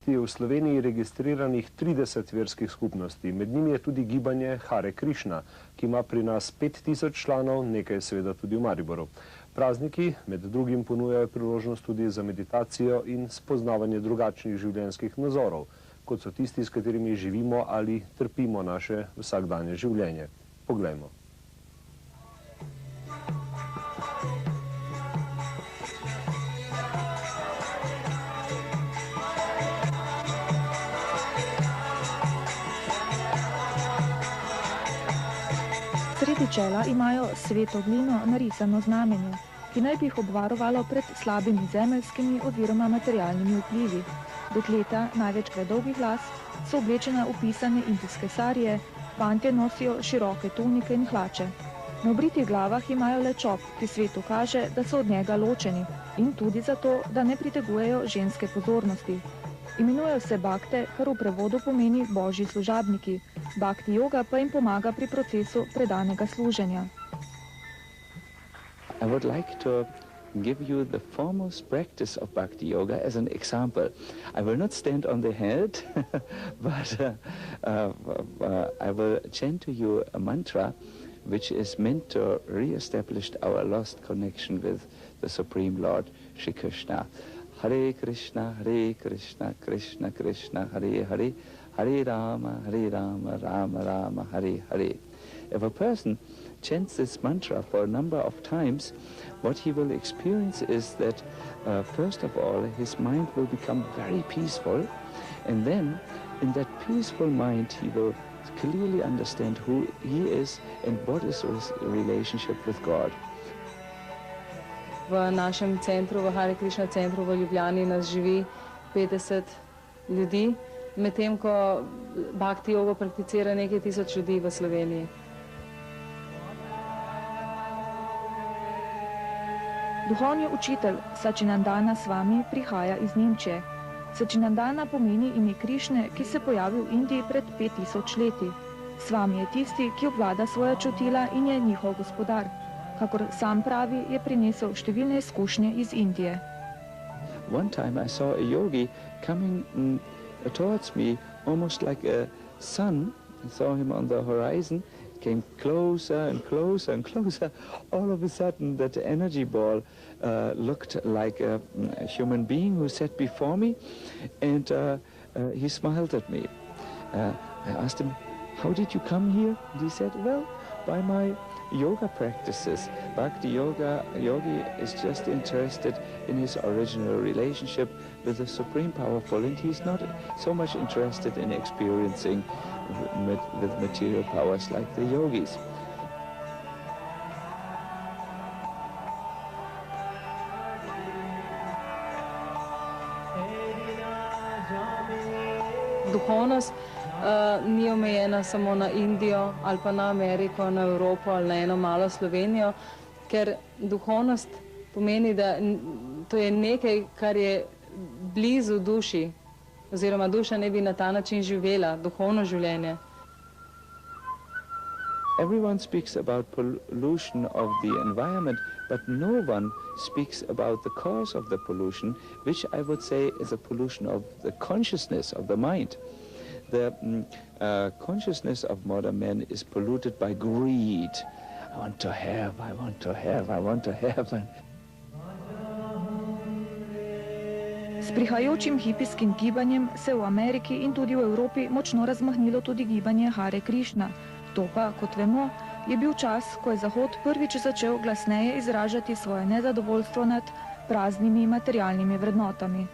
je v Sloveniji registriranih 30 verskih skupnosti, med njimi je tudi gibanje Hare Krišna, ki ima pri nas 5000 članov, nekaj seveda tudi v Mariboru. Prazniki med drugim ponujajo priložnost tudi za meditacijo in spoznavanje drugačnih življenjskih nazorov, kot so tisti, s katerimi živimo ali trpimo naše vsakdanje življenje. Poglejmo. Sredi čela imajo sveto glino narisano znamenje, ki naj bi jih obvarovalo pred slabimi zemeljskimi oziroma materialnimi vplivi. Dekleta, največkrat dolgih las, so oblečena v pisane indijske sarije, fantje nosijo široke tunike in hlače. Na obritih glavah imajo le čop, ki svetu kaže, da so od njega ločeni, in tudi zato, da ne pritegujejo ženske pozornosti. Imenujejo se bakte, kar v prevodu pomeni božji služabniki. Bhakti yoga pa jim pomaga pri procesu predanega služenja. I would like to give you the foremost practice of Bhakti Yoga as an example. I will not stand on the head, but I will chant to you a mantra which is meant to re-establish our lost connection with the Supreme Lord, Shri Krishna. Hare Krishna, Krishna Krishna, Hare Hare, Hare Rama, Rama Rama, Hare Hare. If a person chants this mantra for a number of times, what he will experience is that, first of all, his mind will become very peaceful, and then in that peaceful mind he will clearly understand who he is and what is his relationship with God. V našem centru, v Hare Krishna centru v Ljubljani, nas živi 50 ljudi, medtem ko Bhakti jogo prakticira nekaj tisoč ljudi v Sloveniji. Duhovni učitelj Sačinandana Swami prihaja iz Nemčije. Sačinandana pomeni ime Krišne, ki se pojavi v Indiji pred 5000 leti. Swami je tisti, ki obvlada svoja čutila in je njihov gospodar. Kakor sam pravi, je prinesel številne izkušnje iz Indije. One time I saw a yogi coming towards me almost like a sun. I saw him on the horizon, came closer and closer and closer. All of a sudden that energy ball looked like a human being who sat before me, and he smiled at me. I asked him, "How did you come here?" And he said, "Well, by my yoga practices." Bhakti yogi is just interested in his original relationship with the Supreme Powerful, and he's not so much interested in experiencing with material powers like the yogis. Duhovnost ni omejena samo na Indijo ali pa na Ameriko, na Evropo ali na eno malo Slovenijo, ker duhovnost pomeni, da to je nekaj, kar je blizu duši, oziroma duša ne bi na ta način živela, duhovno življenje. Everyone speaks about pollution of the environment, but no one speaks about the cause of the pollution, which I would say is a pollution of the consciousness of the mind. The consciousness of modern men is polluted by greed. I want to have, I want to have, I want to have. S prihajajočim hipijskim gibanjem se v Ameriki in tudi v Evropi močno razmahnilo tudi gibanje Hare Krišna. To pa, kot vemo, je bil čas, ko je Zahod prvič začel glasneje izražati svoje nezadovoljstvo nad praznimi materialnimi vrednotami.